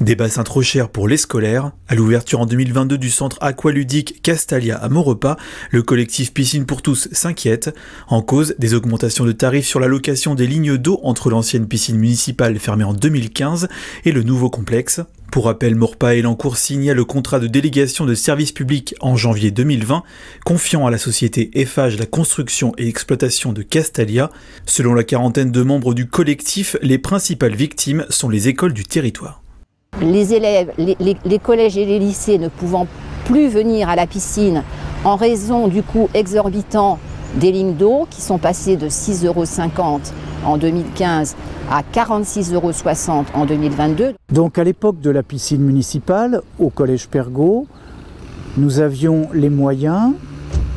Des bassins trop chers pour les scolaires. À l'ouverture en 2022 du centre aqualudique Castalia à Maurepas, le collectif Piscine pour tous s'inquiète. En cause, des augmentations de tarifs sur la location des lignes d'eau entre l'ancienne piscine municipale fermée en 2015 et le nouveau complexe. Pour rappel, Maurepas et Elancourt signa le contrat de délégation de service public en janvier 2020, confiant à la société Eiffage la construction et exploitation de Castalia. Selon la quarantaine de membres du collectif, les principales victimes sont les écoles du territoire. Les élèves, les collèges et les lycées ne pouvant plus venir à la piscine en raison du coût exorbitant des lignes d'eau qui sont passées de 6,50 € en 2015 à 46,60 € en 2022. Donc à l'époque de la piscine municipale, au collège Pergaud, nous avions les moyens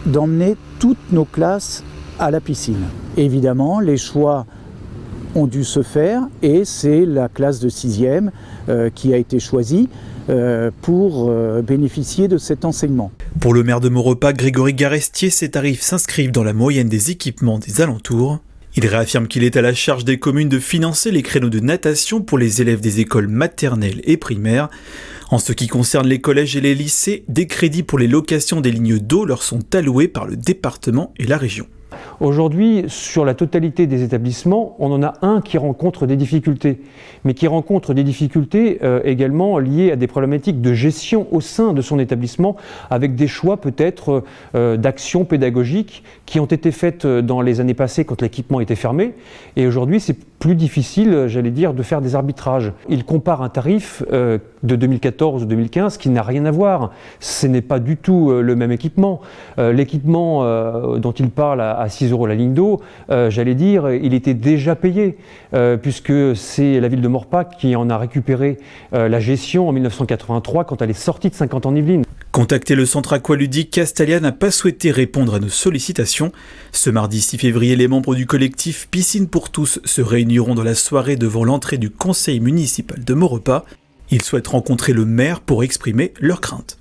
d'emmener toutes nos classes à la piscine. Évidemment, les choix ont dû se faire et c'est la classe de 6e qui a été choisie pour bénéficier de cet enseignement. Pour le maire de Maurepas, Grégory Garestier, ces tarifs s'inscrivent dans la moyenne des équipements des alentours. Il réaffirme qu'il est à la charge des communes de financer les créneaux de natation pour les élèves des écoles maternelles et primaires. En ce qui concerne les collèges et les lycées, des crédits pour les locations des lignes d'eau leur sont alloués par le département et la région. Aujourd'hui, sur la totalité des établissements, on en a un qui rencontre des difficultés, mais qui rencontre des difficultés également liées à des problématiques de gestion au sein de son établissement, avec des choix peut-être d'actions pédagogiques qui ont été faites dans les années passées quand l'équipement était fermé, et aujourd'hui c'est plus difficile, j'allais dire, de faire des arbitrages. Il compare un tarif de 2014 ou 2015 qui n'a rien à voir. Ce n'est pas du tout le même équipement. L'équipement dont il parle à 6 € la ligne d'eau, j'allais dire, il était déjà payé, puisque c'est la ville de Maurepas qui en a récupéré la gestion en 1983 quand elle est sortie de 50 ans en Yvelines. Contacté le centre aqualudique, Castalia n'a pas souhaité répondre à nos sollicitations. Ce mardi 6 février, les membres du collectif Piscine pour tous se réuniront dans la soirée devant l'entrée du conseil municipal de Maurepas. Ils souhaitent rencontrer le maire pour exprimer leurs craintes.